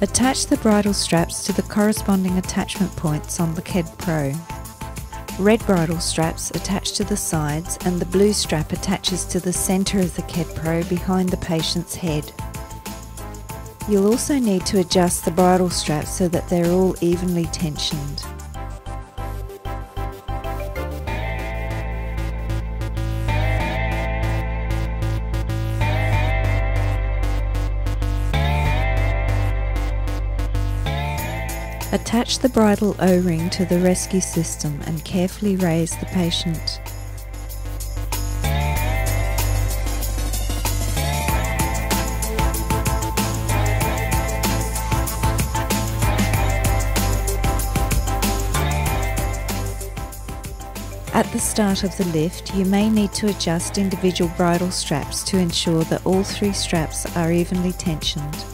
Attach the bridle straps to the corresponding attachment points on the KED Pro. Red bridle straps attach to the sides and the blue strap attaches to the centre of the KED Pro behind the patient's head. You'll also need to adjust the bridle straps so that they're all evenly tensioned. Attach the bridle O-ring to the rescue system and carefully raise the patient. At the start of the lift, you may need to adjust individual bridle straps to ensure that all three straps are evenly tensioned.